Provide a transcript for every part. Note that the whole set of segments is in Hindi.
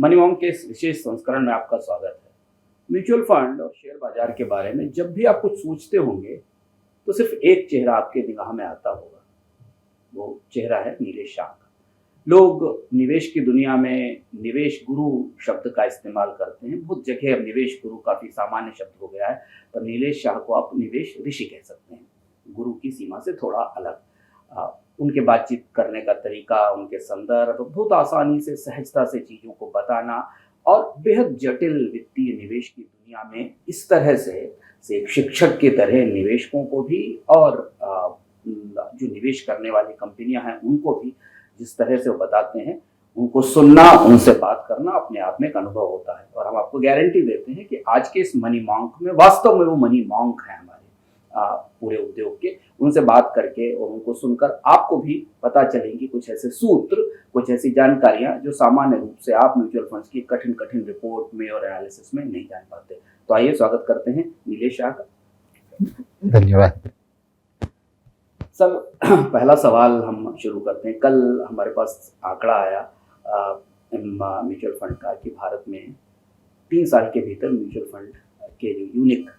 मनी मॉन्क के इस विशेष संस्करण में आपका स्वागत है। म्यूचुअल फंड और शेयर बाजार के बारे में जब भी आप कुछ सोचते होंगे तो सिर्फ एक चेहरा आपके निगाह में आता होगा। वो चेहरा है नीलेश शाह का। लोग निवेश की दुनिया में निवेश गुरु शब्द का इस्तेमाल करते हैं। बहुत जगह अब निवेश गुरु काफ़ी सामान्य शब्द हो गया है, पर नीलेश शाह को आप निवेश ऋषि कह सकते हैं। गुरु की सीमा से थोड़ा अलग। उनके बातचीत करने का तरीका, उनके संदर्भ, बहुत आसानी से सहजता से चीज़ों को बताना और बेहद जटिल वित्तीय निवेश की दुनिया में इस तरह से एक शिक्षक की तरह निवेशकों को भी और जो निवेश करने वाली कंपनियां हैं उनको भी जिस तरह से वो बताते हैं, उनको सुनना, उनसे बात करना अपने आप में एक अनुभव होता है। और हम आपको गारंटी देते हैं कि आज के इस मनी मॉन्क में वास्तव में वो मनी मॉन्क है हमारे पूरे उद्योग के। उनसे बात करके और उनको सुनकर आपको भी पता चलेंगी कुछ ऐसे सूत्र, कुछ ऐसी जानकारियां जो सामान्य रूप से आप म्यूचुअल फंड्स की कठिन कठिन रिपोर्ट में और एनालिसिस में नहीं जान पाते। तो आइए स्वागत करते हैं नीलेश शाह का। धन्यवाद सर। पहला सवाल हम शुरू करते हैं। कल हमारे पास आंकड़ा आया म्यूचुअल फंड का कि भारत में 3 साल के भीतर म्यूचुअल फंड के जो यूनिक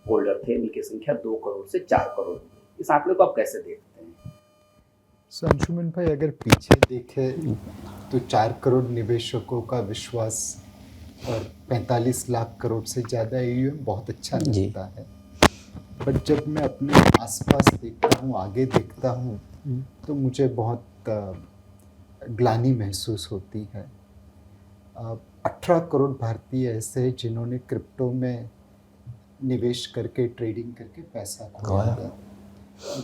होल्डर थे उनकी संख्या 2 करोड़ से 4 करोड़ हो गई। इस आंकड़े को आप कैसे देखते हैं? अंशुमन भाई, अगर पीछे देखे तो 4 करोड़ निवेशकों का विश्वास और 45 लाख करोड़ से ज़्यादा AUM बहुत अच्छा लगता है। बट जब मैं अपने आसपास देखता हूँ, आगे देखता हूँ, तो मुझे बहुत ग्लानि महसूस होती है। 18 करोड़ भारतीय ऐसे हैं जिन्होंने क्रिप्टो में निवेश करके, ट्रेडिंग करके पैसा कमाया।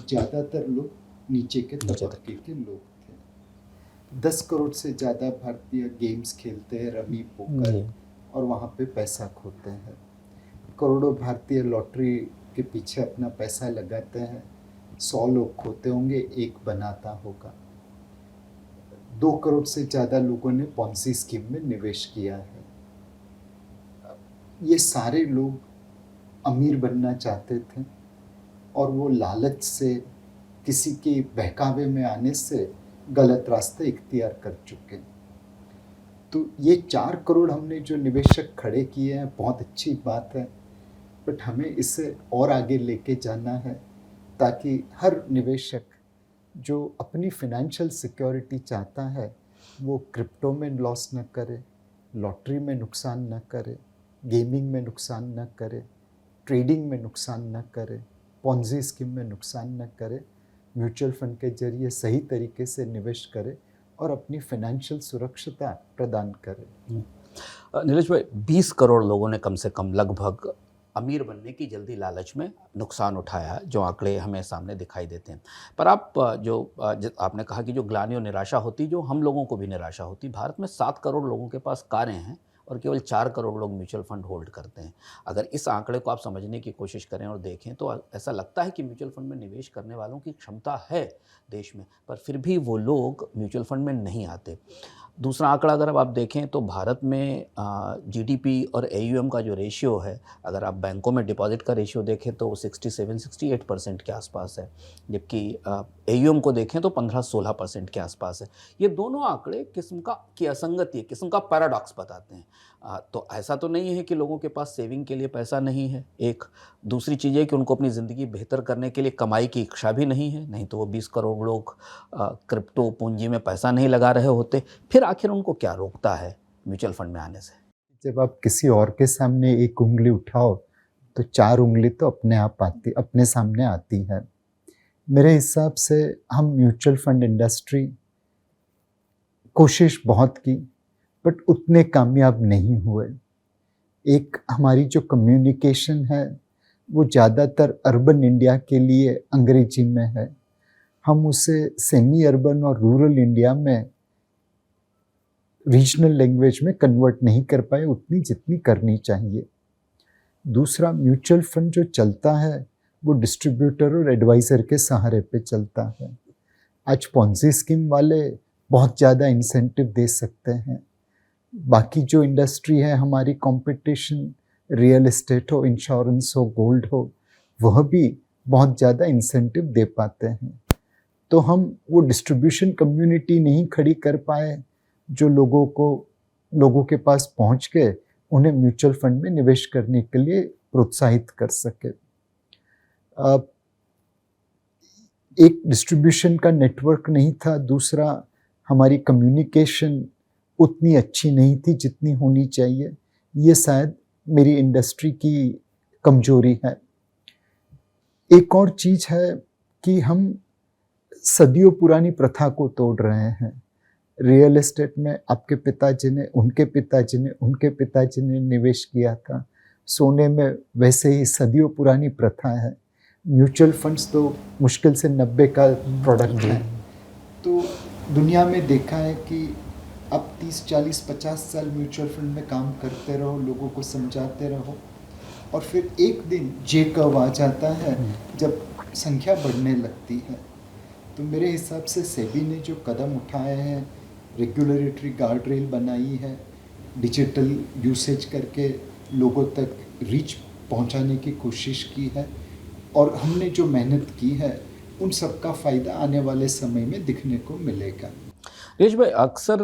ज़्यादातर लोग नीचे के तबके के लोग थे। 10 करोड़ से ज़्यादा भारतीय गेम्स खेलते हैं, रमी, पोकर, और वहाँ पे पैसा खोते हैं। करोड़ों भारतीय लॉटरी के पीछे अपना पैसा लगाते हैं। 100 लोग खोते होंगे, एक बनाता होगा। 2 करोड़ से ज़्यादा लोगों ने पॉन्सी स्कीम में निवेश किया है। ये सारे लोग अमीर बनना चाहते थे और वो लालच से, किसी के बहकावे में आने से गलत रास्ते इख्तियार कर चुके। तो ये 4 करोड़ हमने जो निवेशक खड़े किए हैं, बहुत अच्छी बात है, बट हमें इसे और आगे लेके जाना है ताकि हर निवेशक जो अपनी फाइनेंशियल सिक्योरिटी चाहता है वो क्रिप्टो में लॉस न करे, लॉटरी में नुकसान न करे, गेमिंग में नुकसान न करे, ट्रेडिंग में नुकसान न करे, पॉन्जी स्कीम में नुकसान न करे, म्यूचुअल फंड के जरिए सही तरीके से निवेश करे और अपनी फाइनेंशियल सुरक्षिता प्रदान करे। नीलेश भाई, 20 करोड़ लोगों ने कम से कम लगभग अमीर बनने की जल्दी लालच में नुकसान उठाया, जो आंकड़े हमें सामने दिखाई देते हैं। पर आप आपने कहा कि जो ग्लानि और निराशा होती, जो हम लोगों को भी निराशा होती। भारत में 7 करोड़ लोगों के पास कारें हैं और केवल 4 करोड़ लोग म्यूचुअल फंड होल्ड करते हैं। अगर इस आंकड़े को आप समझने की कोशिश करें और देखें तो ऐसा लगता है कि म्यूचुअल फंड में निवेश करने वालों की क्षमता है देश में, पर फिर भी वो लोग म्यूचुअल फंड में नहीं आते। दूसरा आंकड़ा अगर अब आप देखें तो भारत में GDP और AUM का जो रेशियो है, अगर आप बैंकों में डिपॉजिट का रेशियो देखें तो वो 67-68% के आसपास है, जबकि AUM को देखें तो 15-16% के आसपास है। ये दोनों आंकड़े किस्म की असंगति, किस्म का पैराडॉक्स बताते हैं। तो ऐसा तो नहीं है कि लोगों के पास सेविंग के लिए पैसा नहीं है, एक। दूसरी चीज़ है कि उनको अपनी ज़िंदगी बेहतर करने के लिए कमाई की इच्छा भी नहीं है, नहीं तो वो 20 करोड़ लोग क्रिप्टो पूंजी में पैसा नहीं लगा रहे होते। फिर आखिर उनको क्या रोकता है म्यूचुअल फंड में आने से? जब आप किसी और के सामने एक उंगली उठाओ तो 4 उंगली तो अपने सामने आती है। मेरे हिसाब से हम म्यूचुअल फंड इंडस्ट्री कोशिश बहुत की, बट उतने कामयाब नहीं हुए। एक हमारी जो कम्युनिकेशन है वो ज़्यादातर अर्बन इंडिया के लिए अंग्रेजी में है। हम उसे सेमी अर्बन और रूरल इंडिया में रीजनल लैंग्वेज में कन्वर्ट नहीं कर पाए उतनी जितनी करनी चाहिए। दूसरा, म्यूचुअल फंड जो चलता है वो डिस्ट्रीब्यूटर और एडवाइज़र के सहारे पे चलता है। आज पॉन्जी स्कीम वाले बहुत ज़्यादा इंसेंटिव दे सकते हैं। बाकी जो इंडस्ट्री है हमारी, कंपटीशन, रियल एस्टेट हो, इंश्योरेंस हो, गोल्ड हो, वह भी बहुत ज़्यादा इंसेंटिव दे पाते हैं। तो हम वो डिस्ट्रीब्यूशन कम्युनिटी नहीं खड़ी कर पाए जो लोगों को लोगों के पास पहुंच के उन्हें म्यूचुअल फंड में निवेश करने के लिए प्रोत्साहित कर सके। एक डिस्ट्रीब्यूशन का नेटवर्क नहीं था, दूसरा हमारी कम्युनिकेशन उतनी अच्छी नहीं थी जितनी होनी चाहिए। ये शायद मेरी इंडस्ट्री की कमजोरी है। एक और चीज़ है कि हम सदियों पुरानी प्रथा को तोड़ रहे हैं। रियल एस्टेट में आपके पिताजी ने, उनके पिताजी ने, उनके पिताजी ने निवेश किया था। सोने में वैसे ही सदियों पुरानी प्रथा है। म्यूचुअल फंड्स तो मुश्किल से 90 का प्रोडक्ट है। तो दुनिया में देखा है कि अब 30, 40, 50 साल म्यूचुअल फंड में काम करते रहो, लोगों को समझाते रहो, और फिर एक दिन जे कब आ जाता है जब संख्या बढ़ने लगती है। तो मेरे हिसाब से सेबी ने जो कदम उठाए हैं, रेगुलेटरी गार्ड रेल बनाई है, डिजिटल यूसेज करके लोगों तक रीच पहुंचाने की कोशिश की है, और हमने जो मेहनत की है उन सब का फ़ायदा आने वाले समय में दिखने को मिलेगा। यश भाई, अक्सर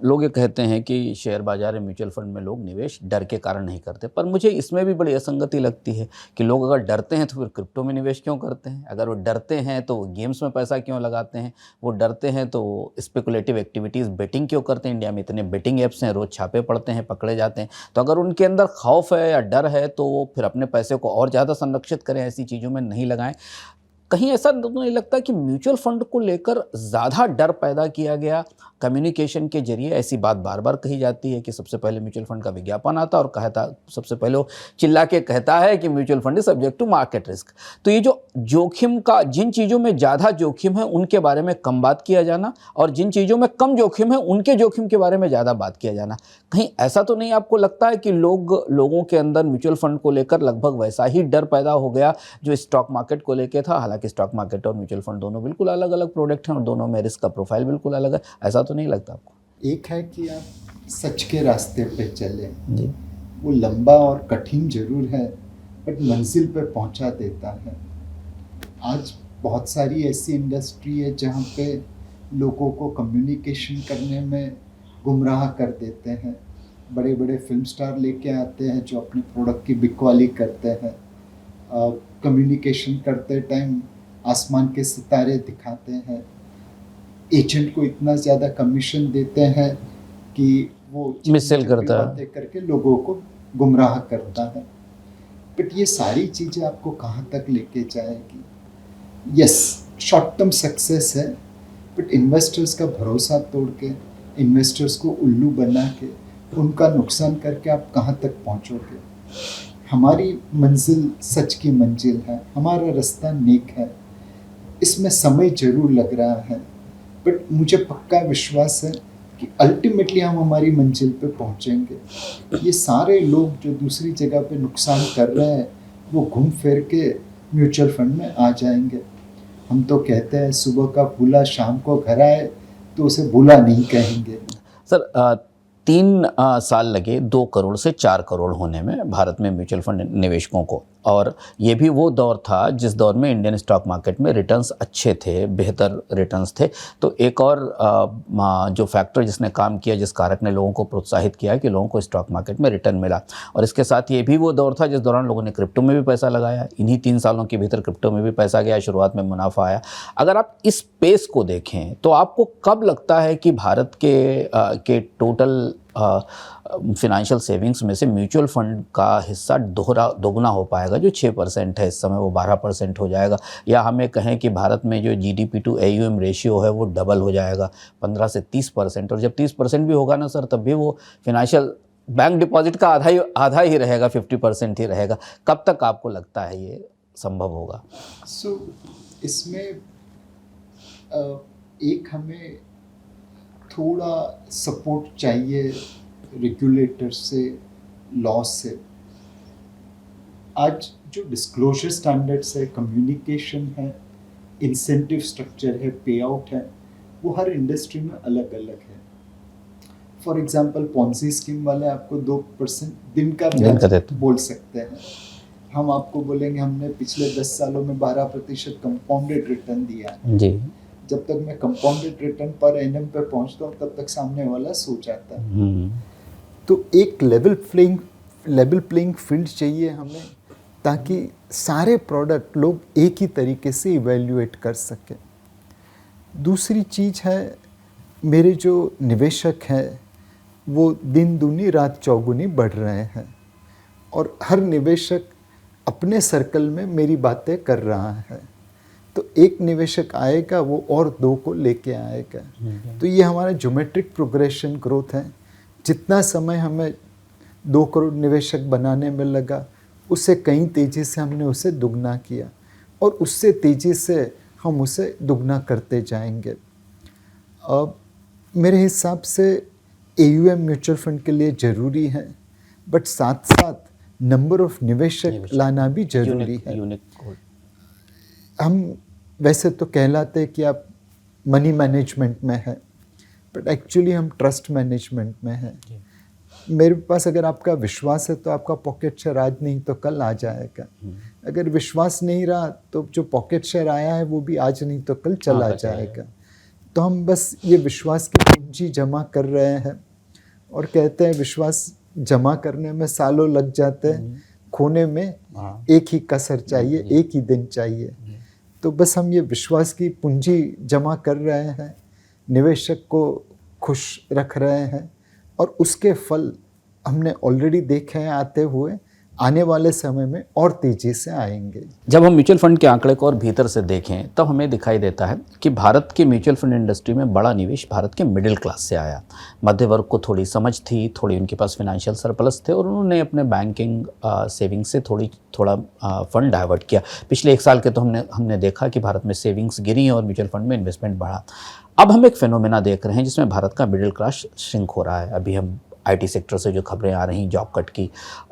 लोग ये कहते हैं कि शेयर बाजार या म्यूचुअल फंड में लोग निवेश डर के कारण नहीं करते, पर मुझे इसमें भी बड़ी असंगति लगती है कि लोग अगर डरते हैं तो फिर क्रिप्टो में निवेश क्यों करते हैं? अगर वो डरते हैं तो गेम्स में पैसा क्यों लगाते हैं? वो डरते हैं तो स्पेकुलेटिव एक्टिविटीज़, बेटिंग क्यों करते हैं? इंडिया में इतने बेटिंग ऐप्स हैं, रोज़ छापे पड़ते हैं, पकड़े जाते हैं। तो अगर उनके अंदर खौफ है या डर है तो वो फिर अपने पैसे को और ज़्यादा संरक्षित करें, ऐसी चीज़ों में नहीं लगाएं। कहीं ऐसा नहीं लगता कि म्यूचुअल फंड को लेकर ज़्यादा डर पैदा किया गया? कम्युनिकेशन के जरिए ऐसी बात बार बार कही जाती है कि सबसे पहले म्यूचुअल फंड का विज्ञापन आता और कहता, सबसे पहले वो चिल्ला के कहता है कि mutual fund is subject to market risk. तो ये जो जोखिम का, जिन चीज़ों में ज़्यादा जोखिम है उनके बारे में कम बात किया जाना, और जिन चीज़ों में कम जोखिम है उनके जोखिम के बारे में ज़्यादा बात किया जाना, कहीं ऐसा तो नहीं आपको लगता है कि लोगों के अंदर म्यूचुअल फंड को लेकर लगभग वैसा ही डर पैदा हो गया जो स्टॉक मार्केट को लेकर था? हालांकि स्टॉक मार्केट और म्यूचुअल फंड दोनों बिल्कुल अलग अलग प्रोडक्ट हैं और दोनों में रिस्क का प्रोफाइल बिल्कुल अलग है। ऐसा तो नहीं लगता आपको? एक है कि आप सच के रास्ते पे चलें जी। वो लंबा और कठिन जरूर है, बट मंजिल पे पहुंचा देता है। आज बहुत सारी ऐसी इंडस्ट्री है जहाँ पे लोगों को कम्युनिकेशन करने में गुमराह कर देते हैं। बड़े बड़े फिल्म स्टार लेके आते हैं जो अपने प्रोडक्ट की बिकवाली करते हैं। कम्युनिकेशन करते टाइम आसमान के सितारे दिखाते हैं। एजेंट को इतना ज़्यादा कमीशन देते हैं कि वो मिससेल करता है, बातें करके लोगों को गुमराह करता है। बट ये सारी चीज़ें आपको कहाँ तक लेके जाएगी? यस, शॉर्ट टर्म सक्सेस है, बट इन्वेस्टर्स का भरोसा तोड़ के, इन्वेस्टर्स को उल्लू बना के, उनका नुकसान करके आप कहाँ तक पहुँचोगे? हमारी मंजिल सच की मंजिल है, हमारा रास्ता नेक है। इसमें समय जरूर लग रहा है, बट मुझे पक्का विश्वास है कि अल्टीमेटली हम हमारी मंजिल पे पहुंचेंगे। ये सारे लोग जो दूसरी जगह पे नुकसान कर रहे हैं वो घूम फिर के म्यूचुअल फंड में आ जाएंगे। हम तो कहते हैं सुबह का भूला शाम को घर आए, तो उसे भूला नहीं कहेंगे। सर 3 साल लगे 2 करोड़ से 4 करोड़ होने में भारत में म्यूचुअल फंड निवेशकों को, और ये भी वो दौर था जिस दौर में इंडियन स्टॉक मार्केट में रिटर्न्स अच्छे थे, बेहतर रिटर्न्स थे। तो एक और जो फैक्टर जिसने काम किया, जिस कारक ने लोगों को प्रोत्साहित किया कि लोगों को स्टॉक मार्केट में रिटर्न मिला, और इसके साथ ये भी वो दौर था जिस दौरान लोगों ने क्रिप्टो में भी पैसा लगाया। इन्हीं 3 सालों के भीतर क्रिप्टो में भी पैसा गया, शुरुआत में मुनाफा आया। अगर आप इस पेस को देखें तो आपको कब लगता है कि भारत के टोटल फिनेंशियल सेविंग्स में से म्यूचुअल फंड का हिस्सा दोगुना हो पाएगा? जो 6% है इस समय वो 12% हो जाएगा, या हमें कहें कि भारत में जो GDP टू AUM रेशियो है वो डबल हो जाएगा, 15 से 30%। और जब 30% भी होगा ना सर, तब भी वो फिनेंशियल बैंक डिपॉजिट का आधा ही रहेगा, 50% ही रहेगा। कब तक आपको लगता है ये संभव होगा? इसमें एक हमें थोड़ा सपोर्ट चाहिए रेगुलेटर से, लॉ से। आज जो डिस्क्लोजर स्टैंडर्ड्स है, कम्युनिकेशन है, इंसेंटिव स्ट्रक्चर है, पे आउट है, वो हर इंडस्ट्री में अलग अलग है। फॉर एग्जांपल पॉन्जी स्कीम वाले आपको 2% दिन का ब्याज बोल सकते हैं। हम आपको बोलेंगे हमने पिछले 10 सालों में 12% कंपाउंडेड रिटर्न दिया जी। जब तक मैं कंपाउंडेड रिटर्न पर एनएम पे पहुंचता हूँ तब तक सामने वाला सो जाता है। तो एक लेवल प्लेइंग फील्ड चाहिए हमें, ताकि सारे प्रोडक्ट लोग एक ही तरीके से इवैल्यूएट कर सकें। दूसरी चीज़ है, मेरे जो निवेशक हैं वो दिन दूनी रात चौगुनी बढ़ रहे हैं, और हर निवेशक अपने सर्कल में मेरी बातें कर रहा है। तो एक निवेशक आएगा वो और दो को लेके आएगा। तो ये हमारा ज्योमेट्रिक प्रोग्रेशन ग्रोथ है। जितना समय हमें 2 करोड़ निवेशक बनाने में लगा, उससे कहीं तेज़ी से हमने उसे दुगना किया, और उससे तेज़ी से हम उसे दुगना करते जाएंगे। अब मेरे हिसाब से AUM म्यूचुअल फंड के लिए ज़रूरी है, बट साथ साथ नंबर ऑफ निवेशक लाना भी ज़रूरी है। हम वैसे तो कहलाते हैं कि आप मनी मैनेजमेंट में है, बट एक्चुअली हम ट्रस्ट मैनेजमेंट में हैं। मेरे पास अगर आपका विश्वास है तो आपका पॉकेट शेयर आज नहीं तो कल आ जाएगा। अगर विश्वास नहीं रहा तो जो पॉकेट शेयर आया है वो भी आज नहीं तो कल चला जाएगा। तो हम बस ये विश्वास की पूंजी जमा कर रहे हैं, और कहते हैं विश्वास जमा करने में सालों लग जाते हैं, खोने में एक ही कसर चाहिए, एक ही दिन चाहिए। तो बस हम ये विश्वास की पूंजी जमा कर रहे हैं, निवेशक को खुश रख रहे हैं, और उसके फल हमने ऑलरेडी देखे हैं आते हुए, आने वाले समय में और तेज़ी से आएंगे। जब हम म्यूचुअल फंड के आंकड़े को और भीतर से देखें तब हमें दिखाई देता है कि भारत के म्यूचुअल फंड इंडस्ट्री में बड़ा निवेश भारत के मिडिल क्लास से आया। मध्य वर्ग को थोड़ी समझ थी, थोड़ी उनके पास फाइनेंशियल सरप्लस थे, और उन्होंने अपने बैंकिंग सेविंग्स से थोड़ा फंड डाइवर्ट किया। पिछले 1 साल के तो हमने देखा कि भारत में सेविंग्स गिरी और म्यूचुअल फंड में इन्वेस्टमेंट बढ़ा। अब हम एक फेनोमेना देख रहे हैं जिसमें भारत का मिडिल क्लास श्रिंक हो रहा है। अभी हम IT सेक्टर से जो खबरें आ रही, जॉब कट की,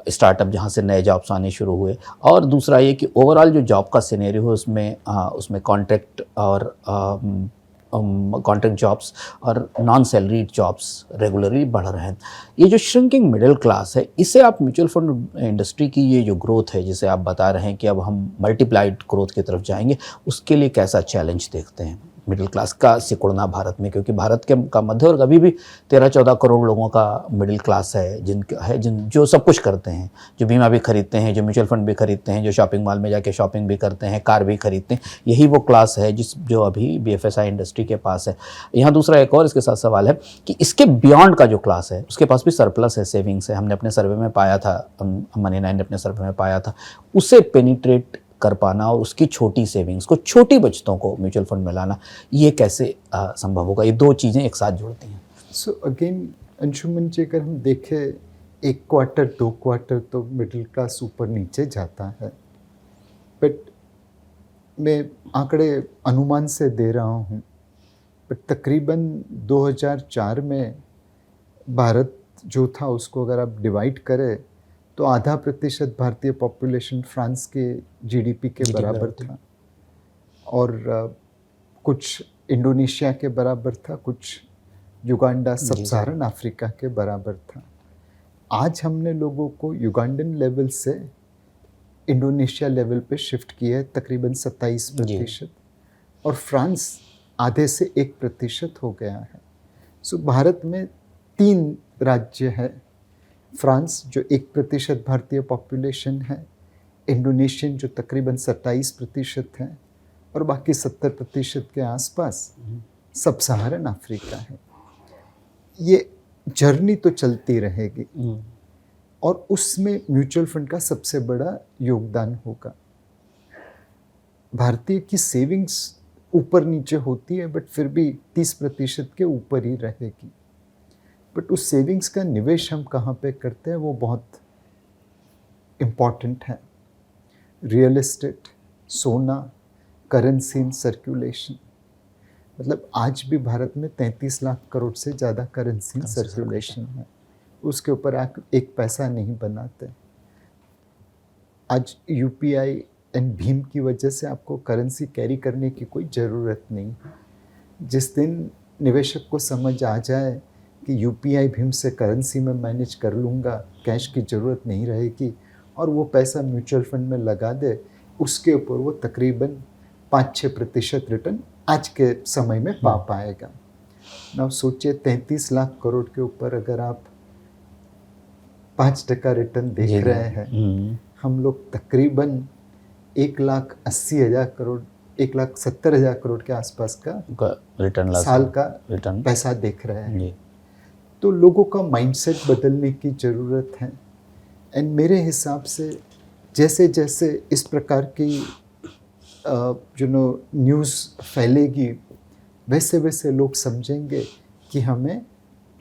स्टार्टअप जहाँ से नए जॉब्स आने शुरू हुए, और दूसरा ये कि ओवरऑल जो जॉब का सिनेरियो है उसमें कॉन्ट्रैक्ट जॉब्स और नॉन सैलरीड जॉब्स रेगुलरली बढ़ रहे हैं। ये जो श्रिंकिंग मिडिल क्लास है, इसे आप म्यूचुअल फंड इंडस्ट्री की ये जो ग्रोथ है जिसे आप बता रहे हैं कि अब हम मल्टीप्लाइड ग्रोथ की तरफ जाएंगे, उसके लिए कैसा चैलेंज देखते हैं मिडिल क्लास का सिकुड़ना भारत में? क्योंकि भारत का मध्य वर्ग अभी भी 13-14 करोड़ लोगों का मिडिल क्लास है, जो सब कुछ करते हैं, जो बीमा भी खरीदते हैं, जो म्यूचुअल फंड भी खरीदते हैं, जो शॉपिंग मॉल में जाके शॉपिंग भी करते हैं, कार भी खरीदते हैं। यही वो क्लास है जो अभी BFSI इंडस्ट्री के पास है। यहाँ दूसरा एक और इसके साथ सवाल है कि इसके बियॉन्ड का जो क्लास है उसके पास भी सरप्लस है, सेविंग्स है। हमने अपने सर्वे में पाया था, मनी9 ने अपने सर्वे में पाया था, उसे पेनिट्रेट कर पाना और उसकी छोटी सेविंग्स को, छोटी बचतों को म्यूचुअल फंड में लाना, ये कैसे संभव होगा? ये दो चीज़ें एक साथ जुड़ती हैं। सो अगेन अंशुमन जी, अगर हम देखें 1 क्वार्टर 2 क्वार्टर तो मिडिल क्लास ऊपर नीचे जाता है, बट मैं आंकड़े अनुमान से दे रहा हूँ, बट तकरीबन 2004 में भारत जो था उसको अगर आप डिवाइड करें तो 0.5% भारतीय पॉपुलेशन फ्रांस के GDP के बराबर था, और कुछ इंडोनेशिया के बराबर था, कुछ युगांडा सब सहारन अफ्रीका के बराबर था। आज हमने लोगों को युगांडन लेवल से इंडोनेशिया लेवल पे शिफ्ट किया है, तकरीबन 27%, और फ्रांस आधे से 1% हो गया है। सो भारत में 3 राज्य है, फ्रांस जो 1% भारतीय पॉपुलेशन है, इंडोनेशियन जो तकरीबन 27% है, और बाकी 70% के आसपास सब सहारन अफ्रीका है। ये जर्नी तो चलती रहेगी, और उसमें म्यूचुअल फंड का सबसे बड़ा योगदान होगा। भारतीय की सेविंग्स ऊपर नीचे होती है, बट फिर भी 30% के ऊपर ही रहेगी। बट उस सेविंग्स का निवेश हम कहाँ पे करते हैं वो बहुत इम्पॉर्टेंट है। रियल एस्टेट, सोना, करेंसी इन सर्कुलेशन, मतलब आज भी भारत में 33 लाख करोड़ से ज़्यादा करेंसी इन सर्कुलेशन है, उसके ऊपर आप एक पैसा नहीं बनाते। आज UPI एंड भीम की वजह से आपको करेंसी कैरी करने की कोई ज़रूरत नहीं है। जिस दिन निवेशक को समझ आ जाए कि UPI भीम से करेंसी में मैनेज कर लूँगा, कैश की ज़रूरत नहीं रहेगी, और वो पैसा म्यूचुअल फंड में लगा दे, उसके ऊपर वो तकरीबन 5-6% रिटर्न आज के समय में पा पाएगा। ना सोचिए 33 लाख करोड़ के ऊपर अगर आप 5% रिटर्न देख रहे हैं, हम लोग तकरीबन 1,80,000 करोड़ 1,70,000 करोड़ के आसपास का रिटर्न साल का रिटर्न पैसा देख रहे हैं। तो लोगों का माइंडसेट बदलने की ज़रूरत है। एंड मेरे हिसाब से जैसे जैसे इस प्रकार की न्यूज़ फैलेगी, वैसे वैसे लोग समझेंगे कि हमें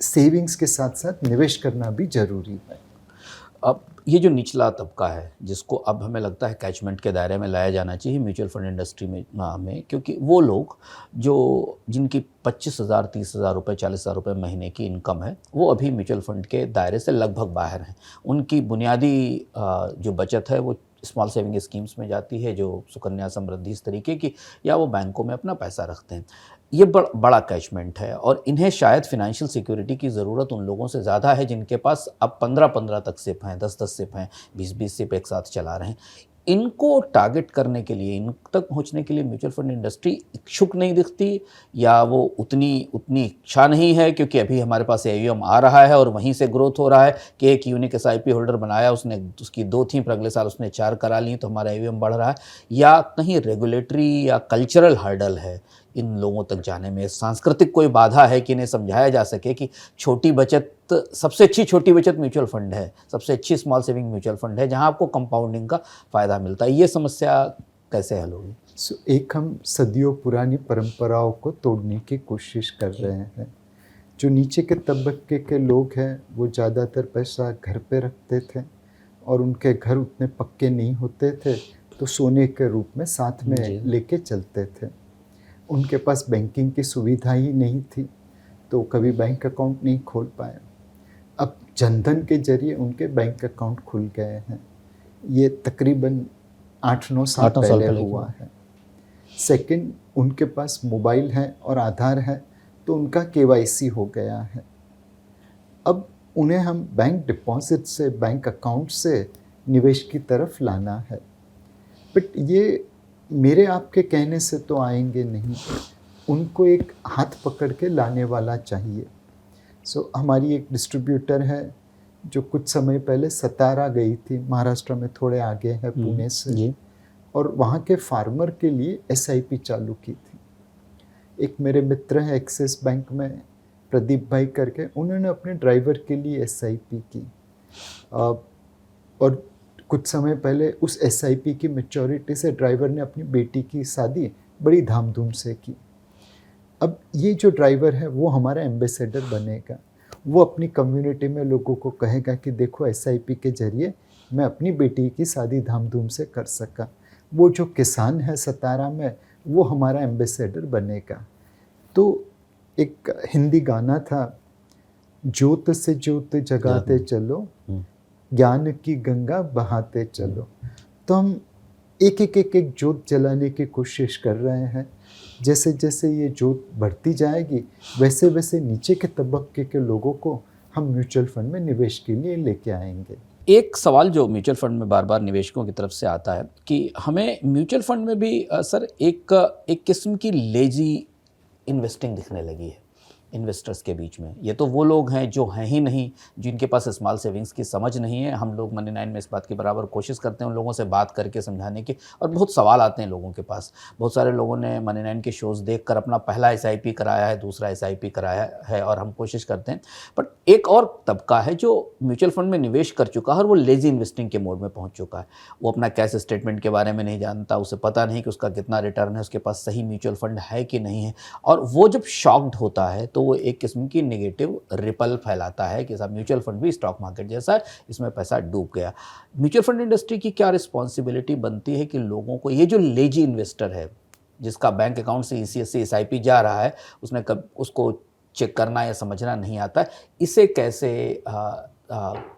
सेविंग्स के साथ साथ निवेश करना भी ज़रूरी है। अब ये जो निचला तबका है, जिसको अब हमें लगता है कैचमेंट के दायरे में लाया जाना चाहिए म्यूचुअल फंड इंडस्ट्री में, क्योंकि वो लोग जिनकी 25,000, 30,000 रुपये, 40,000 रुपये महीने की इनकम है, वो अभी म्यूचुअल फंड के दायरे से लगभग बाहर हैं। उनकी बुनियादी जो बचत है वो स्मॉल सेविंग स्कीम्स में जाती है, जो सुकन्या समृद्धि इस तरीके की, या वो बैंकों में अपना पैसा रखते हैं। ये बड़ा कैचमेंट है और इन्हें शायद फिनेंशियल सिक्योरिटी की ज़रूरत उन लोगों से ज़्यादा है जिनके पास अब 15-15 तक सिप हैं, 10-10 सिप हैं, 20-20 सिप एक साथ चला रहे हैं। इनको टारगेट करने के लिए, इन तक पहुंचने के लिए म्यूचुअल फंड इंडस्ट्री इच्छुक नहीं दिखती, या वो उतनी इच्छा नहीं है, क्योंकि अभी हमारे पास AUM आ रहा है और वहीं से ग्रोथ हो रहा है कि एक यूनिक SIP होल्डर बनाया, उसने उसकी 2 थी, पर अगले साल उसने 4 करा ली, तो हमारा AUM बढ़ रहा है, या कहीं रेगुलेटरी या कल्चरल हर्डल है इन लोगों तक जाने में, सांस्कृतिक कोई बाधा है कि इन्हें समझाया जा सके कि छोटी बचत, सबसे अच्छी छोटी बचत म्यूचुअल फंड है, सबसे अच्छी स्मॉल सेविंग म्यूचुअल फंड है, जहां आपको कंपाउंडिंग का फ़ायदा मिलता है। ये समस्या कैसे हल होगी? एक हम सदियों पुरानी परंपराओं को तोड़ने की कोशिश कर रहे हैं। जो नीचे के तबके के लोग हैं वो ज़्यादातर पैसा घर पे रखते थे और उनके घर उतने पक्के नहीं होते थे, तो सोने के रूप में साथ में लेके चलते थे। उनके पास बैंकिंग की सुविधा ही नहीं थी, तो कभी बैंक अकाउंट नहीं खोल पाए। अब जनधन के जरिए उनके बैंक अकाउंट खुल गए हैं। ये तकरीबन 8-9 साल पहले हुआ है। सेकंड, उनके पास मोबाइल है और आधार है, तो उनका KYC हो गया है। अब उन्हें हम बैंक डिपॉजिट से, बैंक अकाउंट से निवेश की तरफ लाना है, बट ये मेरे आपके कहने से तो आएंगे नहीं, उनको एक हाथ पकड़ के लाने वाला चाहिए। हमारी एक डिस्ट्रीब्यूटर है जो कुछ समय पहले सतारा गई थी, महाराष्ट्र में थोड़े आगे है पुणे से, और वहाँ के फार्मर के लिए SIP चालू की थी। एक मेरे मित्र हैं एक्सिस बैंक में, प्रदीप भाई करके, उन्होंने अपने ड्राइवर के लिए SIP की, और कुछ समय पहले उस SIP की मैच्योरिटी से ड्राइवर ने अपनी बेटी की शादी बड़ी धामधूम से की। अब ये जो ड्राइवर है वो हमारा एम्बेसडर बनेगा, वो अपनी कम्युनिटी में लोगों को कहेगा कि देखो SIP के जरिए मैं अपनी बेटी की शादी धामधूम से कर सका। वो जो किसान है सतारा में, वो हमारा एम्बेसडर बनेगा। तो एक हिंदी गाना था, ज्योत से ज्योत जगाते चलो, ज्ञान की गंगा बहाते चलो। तो हम एक एक ज्योत जलाने की कोशिश कर रहे हैं। जैसे जैसे ये ज्योत बढ़ती जाएगी, वैसे वैसे नीचे के तबके के लोगों को हम म्यूचुअल फंड में निवेश के लिए लेके आएंगे। एक सवाल जो म्यूचुअल फंड में बार बार निवेशकों की तरफ से आता है कि हमें म्यूचुअल फंड में भी सर एक किस्म की लेजी इन्वेस्टिंग दिखने लगी है इन्वेस्टर्स के बीच में। ये तो वो लोग हैं जो हैं ही नहीं, जिनके पास स्मॉल सेविंग्स की समझ नहीं है। हम लोग मनी 9 में इस बात की बराबर कोशिश करते हैं उन लोगों से बात करके समझाने की, और बहुत सवाल आते हैं लोगों के पास। बहुत सारे लोगों ने मनी 9 के शोज़ देखकर अपना पहला SIP कराया है, दूसरा SIP कराया है, और हम कोशिश करते हैं। बट एक और तबका है जो म्यूचुअल फंड में निवेश कर चुका है और वो लेजी इन्वेस्टिंग के मोड में पहुँच चुका है। वो अपना कैश स्टेटमेंट के बारे में नहीं जानता, उसे पता नहीं कि उसका कितना रिटर्न है, उसके पास सही म्यूचुअल फंड है कि नहीं है, और वो जब शॉक्ड होता है तो वो एक किस्म की नेगेटिव रिपल फैलाता है कि साहब म्यूचुअल फंड भी स्टॉक मार्केट जैसा है, इसमें पैसा डूब गया। म्यूचुअल फंड इंडस्ट्री की क्या रिस्पॉन्सिबिलिटी बनती है कि लोगों को, ये जो लेजी इन्वेस्टर है जिसका बैंक अकाउंट से ECS से SIP जा रहा है, उसने कब उसको चेक करना या समझना नहीं आता, इसे कैसे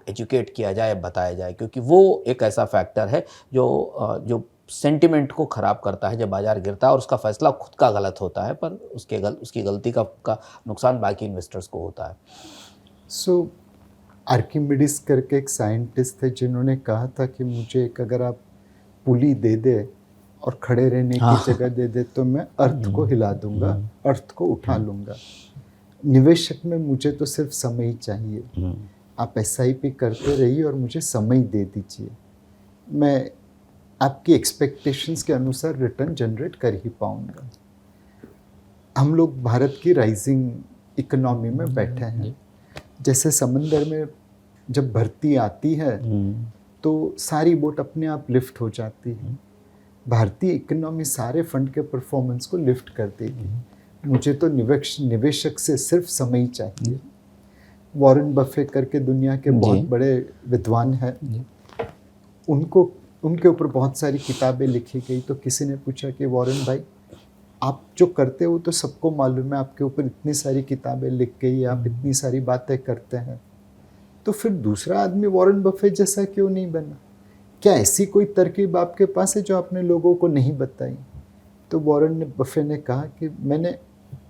एजुकेट किया जाए, बताया जाए, क्योंकि वो एक ऐसा फैक्टर है जो सेंटिमेंट को ख़राब करता है जब बाज़ार गिरता है, और उसका फ़ैसला खुद का गलत होता है, पर उसकी गलती का नुकसान बाकी इन्वेस्टर्स को होता है। आर्किमिडीज करके एक साइंटिस्ट थे जिन्होंने कहा था कि मुझे एक अगर आप पुली दे दे और खड़े रहने की जगह दे दे तो मैं अर्थ को हिला दूंगा, अर्थ को उठा लूँगा। निवेशक में मुझे तो सिर्फ समय ही चाहिए। आप SIP करते रहिए और मुझे समय दे दीजिए, मैं आपकी एक्सपेक्टेशंस के अनुसार रिटर्न जनरेट कर ही पाऊँगा। हम लोग भारत की राइजिंग इकोनॉमी में बैठे हैं। जैसे समंदर में जब भर्ती आती है तो सारी बोट अपने आप लिफ्ट हो जाती है। भारतीय इकोनॉमी सारे फंड के परफॉर्मेंस को लिफ्ट कर देगी। मुझे तो निवेशक से सिर्फ समय चाहिए। वॉरेन बफे करके दुनिया के बहुत बड़े विद्वान हैं, उनके ऊपर बहुत सारी किताबें लिखी गई। तो किसी ने पूछा कि वॉरेन भाई, आप जो करते हो तो सबको मालूम है, आपके ऊपर इतनी सारी किताबें लिख गई, आप इतनी सारी बातें करते हैं, तो फिर दूसरा आदमी वॉरेन बफे जैसा क्यों नहीं बना? क्या ऐसी कोई तरकीब आपके पास है जो आपने लोगों को नहीं बताई? तो वॉरेन बफे ने कहा कि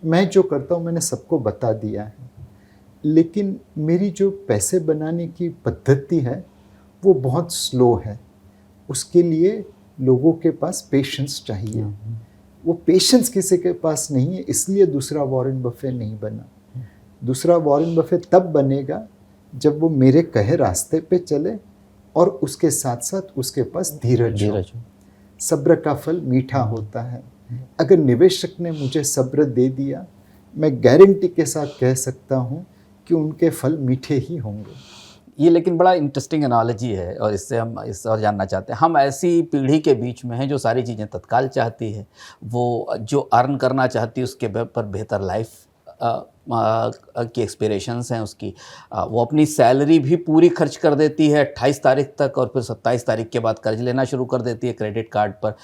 मैं जो करता हूँ मैंने सबको बता दिया है, लेकिन मेरी जो पैसे बनाने की पद्धति है वो बहुत स्लो है। उसके लिए लोगों के पास पेशेंस चाहिए। वो पेशेंस किसी के पास नहीं है, इसलिए दूसरा वॉरेन बफे नहीं बना। दूसरा वॉरेन बफे तब बनेगा जब वो मेरे कहे रास्ते पे चले और उसके साथ साथ उसके पास धीरज हो। सब्र का फल मीठा होता है। अगर निवेशक ने मुझे सब्र दे दिया, मैं गारंटी के साथ कह सकता हूँ कि उनके फल मीठे ही होंगे। ये लेकिन बड़ा इंटरेस्टिंग एनालॉजी है, और इससे हम इस और जानना चाहते हैं। हम ऐसी पीढ़ी के बीच में हैं जो सारी चीज़ें तत्काल चाहती है, वो जो अर्न करना चाहती है उसके पर बेहतर लाइफ की एक्सपेक्टेशंस हैं उसकी। वो अपनी सैलरी भी पूरी खर्च कर देती है 28 तारीख तक, और फिर 27 तारीख के बाद कर्ज लेना शुरू कर देती है क्रेडिट कार्ड पर।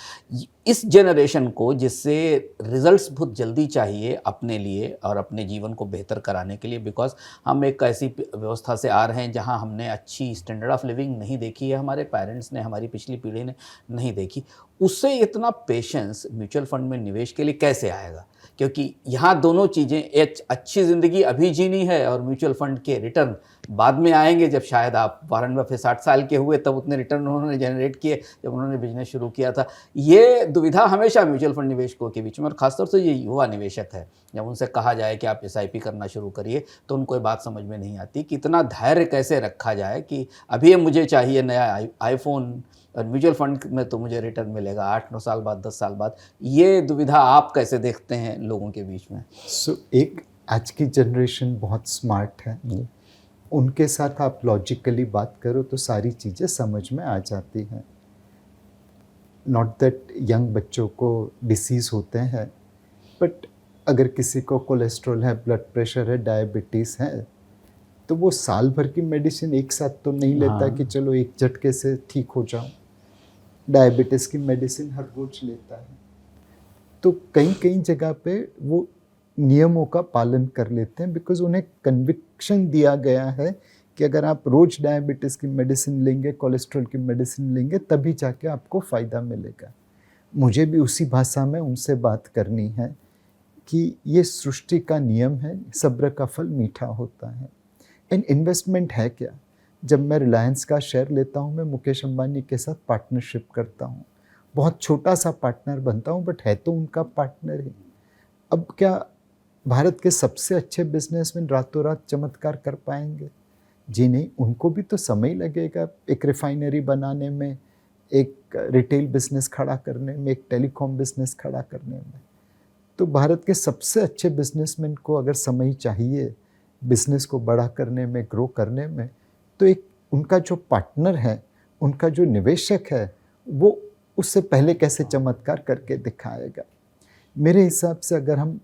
इस जनरेशन को, जिससे रिजल्ट्स बहुत जल्दी चाहिए अपने लिए और अपने जीवन को बेहतर कराने के लिए, बिकॉज हम एक ऐसी व्यवस्था से आ रहे हैं जहां हमने अच्छी स्टैंडर्ड ऑफ लिविंग नहीं देखी है, हमारे पेरेंट्स ने, हमारी पिछली पीढ़ी ने नहीं देखी, उससे इतना पेशेंस म्यूचुअल फंड में निवेश के लिए कैसे आएगा? क्योंकि यहाँ दोनों चीज़ें, एक अच्छी ज़िंदगी अभी जीनी है और म्यूचुअल फंड के रिटर्न बाद में आएंगे। जब शायद आप वॉरेन बफे 60 साल के हुए तब उतने रिटर्न उन्होंने जनरेट किए जब उन्होंने बिजनेस शुरू किया था। ये दुविधा हमेशा म्यूचुअल फंड निवेशकों के बीच में, और ख़ासतौर से ये युवा निवेशक है, जब उनसे कहा जाए कि आप SIP करना शुरू करिए तो उनको ये बात समझ में नहीं आती कि इतना धैर्य कैसे रखा जाए कि अभी मुझे चाहिए नया आईफोन और म्यूचुअल फंड में तो मुझे रिटर्न मिलेगा 8-9 साल बाद, 10 साल बाद। ये दुविधा आप कैसे देखते हैं लोगों के बीच में? एक आज की जनरेशन बहुत स्मार्ट है, उनके साथ आप लॉजिकली बात करो तो सारी चीज़ें समझ में आ जाती हैं। नॉट दैट यंग बच्चों को डिसीज़ होते हैं, बट अगर किसी को कोलेस्ट्रॉल है, ब्लड प्रेशर है, डायबिटीज़ है, तो वो साल भर की मेडिसिन एक साथ तो नहीं लेता कि चलो एक झटके से ठीक हो जाऊं। डायबिटीज़ की मेडिसिन हर रोज लेता है। तो कई कई जगह पे वो नियमों का पालन कर लेते हैं, बिकॉज उन्हें कन्विक्शन दिया गया है कि अगर आप रोज डायबिटीज़ की मेडिसिन लेंगे, कोलेस्ट्रॉल की मेडिसिन लेंगे, तभी जाके आपको फ़ायदा मिलेगा। मुझे भी उसी भाषा में उनसे बात करनी है कि ये सृष्टि का नियम है, सब्र का फल मीठा होता है। एंड इन्वेस्टमेंट है क्या? जब मैं रिलायंस का शेयर लेता हूँ, मैं मुकेश अंबानी के साथ पार्टनरशिप करता हूँ। बहुत छोटा सा पार्टनर बनता हूँ, बट है तो उनका पार्टनर ही। अब क्या भारत के सबसे अच्छे बिजनेसमैन रातों रात चमत्कार कर पाएंगे? जी नहीं, उनको भी तो समय लगेगा एक रिफाइनरी बनाने में, एक रिटेल बिजनेस खड़ा करने में, एक टेलीकॉम बिजनेस खड़ा करने में। तो भारत के सबसे अच्छे बिजनेसमैन को अगर समय चाहिए बिजनेस को बड़ा करने में, ग्रो करने में, तो एक उनका जो पार्टनर है, उनका जो निवेशक है, वो उससे पहले कैसे चमत्कार करके दिखाएगा। मेरे हिसाब से अगर हम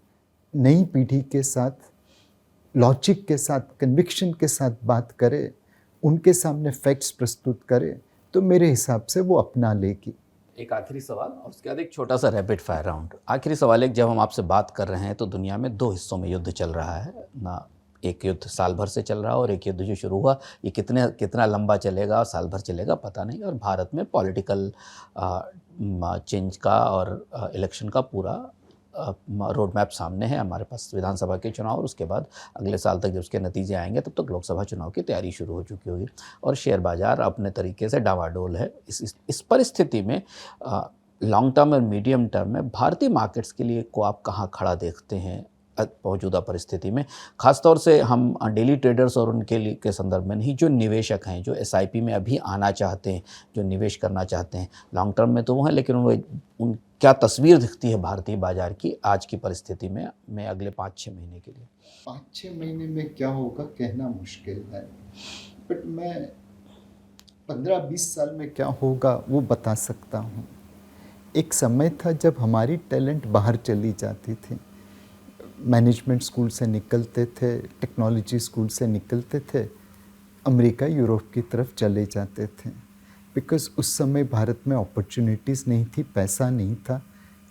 नई पीढ़ी के साथ, लॉजिक के साथ, कन्विक्शन के साथ बात करें, उनके सामने फैक्ट्स प्रस्तुत करें, तो मेरे हिसाब से वो अपना लेगी। एक आखिरी सवाल और उसके बाद एक छोटा सा रैपिड फायर राउंड। आखिरी सवाल एक, जब हम आपसे बात कर रहे हैं तो दुनिया में 2 हिस्सों में युद्ध चल रहा है ना। एक युद्ध साल भर से चल रहा है और एक युद्ध जो शुरू हुआ ये कितना लंबा चलेगा और साल भर चलेगा पता नहीं। और भारत में पॉलिटिकल चेंज का और इलेक्शन का पूरा रोड मैप सामने है। हमारे पास विधानसभा के चुनाव और उसके बाद अगले साल तक जब उसके नतीजे आएंगे तब तक लोकसभा चुनाव की तैयारी शुरू हो चुकी होगी और शेयर बाज़ार अपने तरीके से डावाडोल है। इस परिस्थिति में लॉन्ग टर्म और मीडियम टर्म में भारतीय मार्केट्स के लिए को आप कहाँ खड़ा देखते हैं? मौजूदा परिस्थिति में, ख़ासतौर से हम डेली ट्रेडर्स और उनके लिए के संदर्भ में नहीं, जो निवेशक हैं, जो एसआईपी में अभी आना चाहते हैं, जो निवेश करना चाहते हैं, लॉन्ग टर्म में तो वो हैं, लेकिन उन क्या तस्वीर दिखती है भारतीय बाज़ार की आज की परिस्थिति में अगले 5-6 महीने के लिए? 5-6 महीने में क्या होगा कहना मुश्किल है, बट मैं 15-20 साल में क्या होगा वो बता सकता हूँ। एक समय था जब हमारी टैलेंट बाहर चली जाती थी, मैनेजमेंट स्कूल से निकलते थे, टेक्नोलॉजी स्कूल से निकलते थे, अमेरिका यूरोप की तरफ चले जाते थे, बिकॉज़ उस समय भारत में अपॉर्चुनिटीज़ नहीं थी, पैसा नहीं था,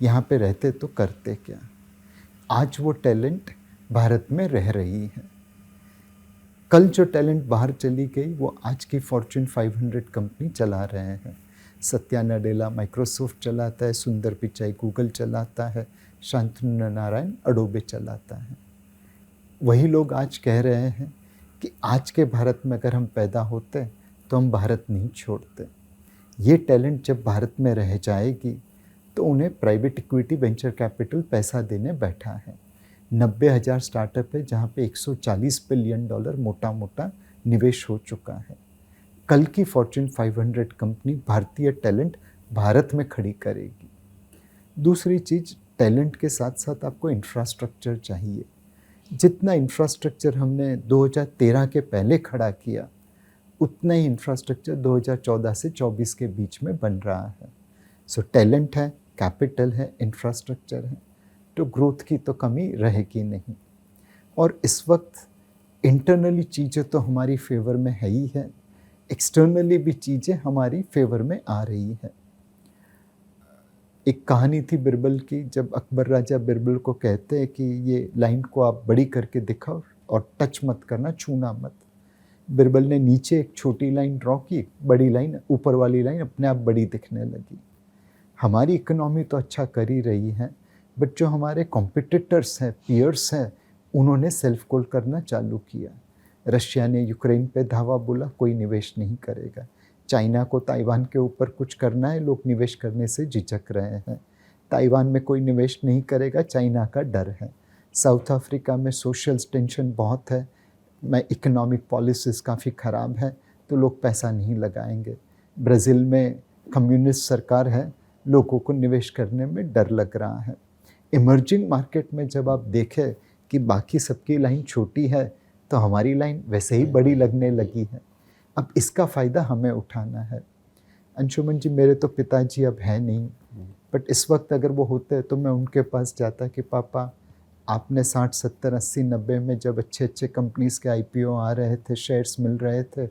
यहाँ पे रहते तो करते क्या। आज वो टैलेंट भारत में रह रही है। कल जो टैलेंट बाहर चली गई वो आज की फॉर्च्यून 500 कंपनी चला रहे हैं। सत्या नडेला माइक्रोसॉफ्ट चलाता है, सुंदर पिचाई गूगल चलाता है, शांतनु नारायण अडोबे चलाता है। वही लोग आज कह रहे हैं कि आज के भारत में अगर हम पैदा होते तो हम भारत नहीं छोड़ते। ये टैलेंट जब भारत में रह जाएगी तो उन्हें प्राइवेट इक्विटी वेंचर कैपिटल पैसा देने बैठा है। 90,000 स्टार्टअप है जहाँ पे $140 बिलियन मोटा मोटा निवेश हो चुका है। कल की फॉर्च्यून 500 कंपनी भारतीय टैलेंट भारत में खड़ी करेगी। दूसरी चीज़, टैलेंट के साथ साथ आपको इंफ्रास्ट्रक्चर चाहिए। जितना इंफ्रास्ट्रक्चर हमने 2013 के पहले खड़ा किया, उतना ही इंफ्रास्ट्रक्चर 2014 से 24 के बीच में बन रहा है। सो टैलेंट है, कैपिटल है, इंफ्रास्ट्रक्चर है, तो ग्रोथ की तो कमी रहेगी नहीं। और इस वक्त इंटरनली चीज़ें तो हमारी फेवर में है ही है, एक्सटर्नली भी चीज़ें हमारी फेवर में आ रही है। एक कहानी थी बिरबल की, जब अकबर राजा बिरबल को कहते हैं कि ये लाइन को आप बड़ी करके दिखाओ और टच मत करना, छूना मत। बिरबल ने नीचे एक छोटी लाइन ड्रॉ की, बड़ी लाइन, ऊपर वाली लाइन अपने आप बड़ी दिखने लगी। हमारी इकोनॉमी तो अच्छा कर ही रही है, बट जो हमारे कॉम्पिटिटर्स हैं, पीयर्स हैं, उन्होंने सेल्फ कॉल करना चालू किया। रशिया ने यूक्रेन पे धावा बोला, कोई निवेश नहीं करेगा। चाइना को ताइवान के ऊपर कुछ करना है, लोग निवेश करने से झिझक रहे हैं। ताइवान में कोई निवेश नहीं करेगा, चाइना का डर है। साउथ अफ्रीका में सोशल टेंशन बहुत है, इकोनॉमिक पॉलिसीज़ काफ़ी ख़राब है, तो लोग पैसा नहीं लगाएंगे। ब्राज़ील में कम्युनिस्ट सरकार है, लोगों को निवेश करने में डर लग रहा है। इमर्जिंग मार्केट में जब आप देखें कि बाकी सबकी लाइन छोटी है तो हमारी लाइन वैसे ही बड़ी लगने लगी है। अब इसका फ़ायदा हमें उठाना है। अंशुमन जी, मेरे तो पिताजी अब हैं नहीं, बट इस वक्त अगर वो होते तो मैं उनके पास जाता कि पापा, आपने 60, 70, 80, 90 में जब अच्छे अच्छे कंपनीज़ के IPO आ रहे थे, शेयर्स मिल रहे थे,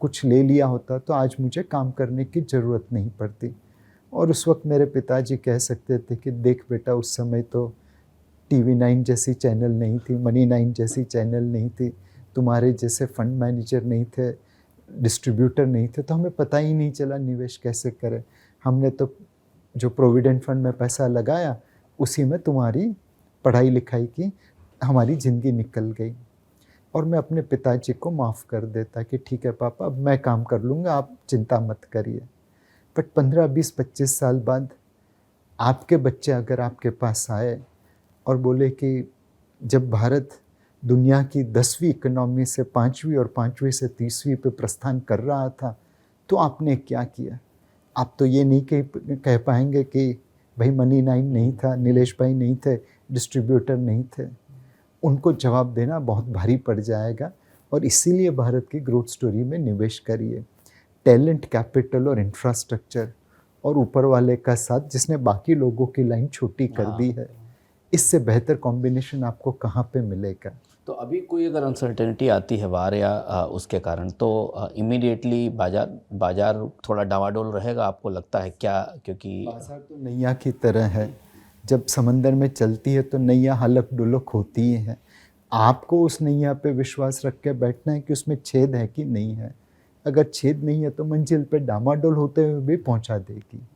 कुछ ले लिया होता तो आज मुझे काम करने की ज़रूरत नहीं पड़ती। और उस वक्त मेरे पिताजी कह सकते थे कि देख बेटा, उस समय तो TV9 जैसी चैनल नहीं थी, मनी 9 जैसी चैनल नहीं थी, तुम्हारे जैसे फंड मैनेजर नहीं थे, डिस्ट्रीब्यूटर नहीं थे, तो हमें पता ही नहीं चला निवेश कैसे करें। हमने तो जो प्रोविडेंट फंड में पैसा लगाया, उसी में तुम्हारी पढ़ाई लिखाई की हमारी ज़िंदगी निकल गई। और मैं अपने पिताजी को माफ़ कर देता कि ठीक है पापा, अब मैं काम कर लूँगा, आप चिंता मत करिए। बट 15, 20, 25 साल बाद आपके बच्चे अगर आपके पास आए और बोले कि जब भारत दुनिया की 10वीं इकोनॉमी से 5वीं और 5वीं से 30वीं पे प्रस्थान कर रहा था, तो आपने क्या किया? आप तो ये नहीं कह पाएंगे कि भाई मनी 9 नहीं था, नीलेश भाई नहीं थे, डिस्ट्रीब्यूटर नहीं थे। उनको जवाब देना बहुत भारी पड़ जाएगा। और इसीलिए भारत की ग्रोथ स्टोरी में निवेश करिए। टैलेंट, कैपिटल और इंफ्रास्ट्रक्चर और ऊपर वाले का साथ जिसने बाकी लोगों की लाइन छोटी कर दी है, इससे बेहतर कॉम्बिनेशन आपको कहाँ पे मिलेगा? तो अभी कोई अगर अनसर्टेनिटी आती है वार या उसके कारण, तो इमीडिएटली बाजार थोड़ा डावाडोल रहेगा, आपको लगता है क्या? क्योंकि बाजार तो नैया की तरह है, जब समंदर में चलती है तो नैया हलक डुलक होती ही है। आपको उस नैया पे विश्वास रख के बैठना है कि उसमें छेद है कि नहीं है। अगर छेद नहीं है तो मंजिल पे डामाडोल होते हुए भी पहुंचा देगी।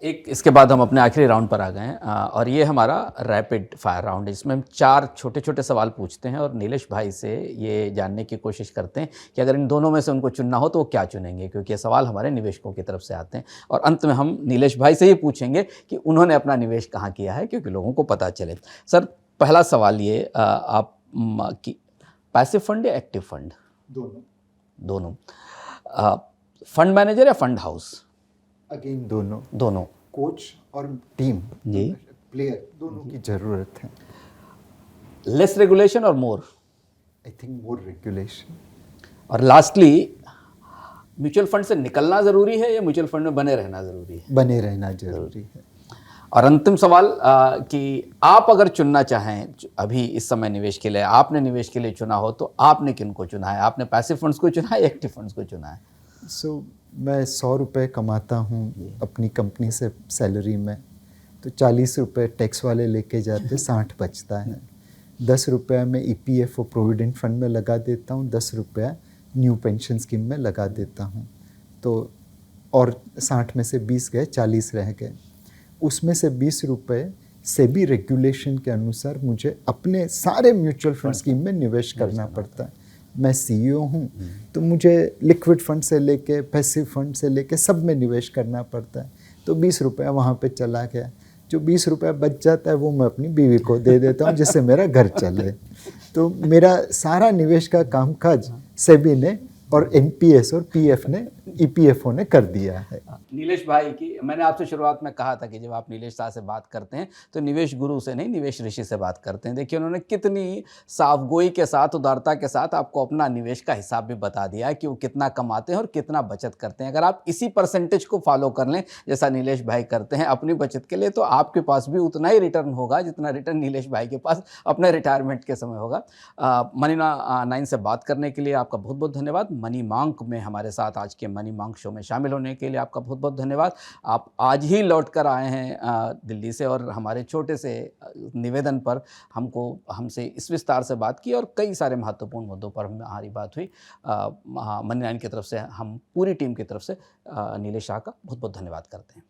एक इसके बाद हम अपने आखिरी राउंड पर आ गए हैं, और ये हमारा रैपिड फायर राउंड है, जिसमें हम 4 छोटे छोटे सवाल पूछते हैं और नीलेश भाई से ये जानने की कोशिश करते हैं कि अगर इन दोनों में से उनको चुनना हो तो वो क्या चुनेंगे, क्योंकि ये सवाल हमारे निवेशकों की तरफ से आते हैं। और अंत में हम नीलेश भाई से ये पूछेंगे कि उन्होंने अपना निवेश कहाँ किया है, क्योंकि लोगों को पता चले। सर, पहला सवाल ये आप कि पैसिव फंड या एक्टिव फंड? दोनों। दोनों। फंड मैनेजर या फंड हाउस? अगेन दोनों। दोनों। कोच और टीम जी। प्लेयर दोनों की ज़रूरत है। लेस रेगुलेशन और more? I think more regulation. और लास्टली, म्यूचुअल फंड से निकलना ज़रूरी है या म्यूचुअल फंड में बने रहना ज़रूरी है? बने रहना जरूरी है। और अंतिम सवाल कि आप अगर चुनना चाहें अभी इस समय निवेश के लिए, आपने निवेश के लिए चुना हो तो आपने किन को चुना है? आपने पैसिव फंड्स को चुना है या एक्टिव फंड्स को चुना है? मैं 100 रुपये कमाता हूँ अपनी कंपनी से सैलरी में, तो 40 रुपये टैक्स वाले लेके जाते 60 बचता है। 10 रुपया मैं EPF और प्रोविडेंट फंड में लगा देता हूँ, 10 रुपया न्यू पेंशन स्कीम में लगा देता हूँ, तो और 60 में से 20 गए, 40 रह गए। उसमें से 20 रुपये सेबी रेगुलेशन के अनुसार मुझे अपने सारे म्यूचुअल फंड स्कीम में निवेश करना पड़ता है। मैं CEO हूँ, तो मुझे लिक्विड फंड से लेके पैसिव फंड से लेके सब में निवेश करना पड़ता है। तो 20 रुपया वहाँ पे चला गया। जो 20 रुपया बच जाता है वो मैं अपनी बीवी को दे देता हूँ, जिससे मेरा घर चले। तो मेरा सारा निवेश का कामकाज सेबी ने और NPS और PF ने EPFO ने कर दिया है। नीलेश भाई की मैंने आपसे शुरुआत में कहा था कि जब आप नीलेश शाह से बात करते हैं तो निवेश गुरु से नहीं, निवेश ऋषि से बात करते हैं। देखिए उन्होंने कितनी साफगोई के साथ, उदारता के साथ आपको अपना निवेश का हिसाब भी बता दिया है कि वो कितना कमाते हैं और कितना बचत करते हैं। अगर आप इसी परसेंटेज को फॉलो कर लें जैसा नीलेश भाई करते हैं अपनी बचत के लिए, तो आपके पास भी उतना ही रिटर्न होगा जितना रिटर्न नीलेश भाई के पास अपने रिटायरमेंट के समय होगा। मनी 9 से बात करने के लिए आपका बहुत बहुत धन्यवाद। मनी मांक में हमारे साथ आज के मनी मांक शो में शामिल होने के लिए आपका बहुत बहुत धन्यवाद। आप आज ही लौट कर आए हैं दिल्ली से और हमारे छोटे से निवेदन पर हमसे इस विस्तार से बात की और कई सारे महत्वपूर्ण मुद्दों पर हमारी बात हुई। मनी 9 की तरफ से हम पूरी टीम की तरफ से नीलेश शाह का बहुत बहुत धन्यवाद करते हैं।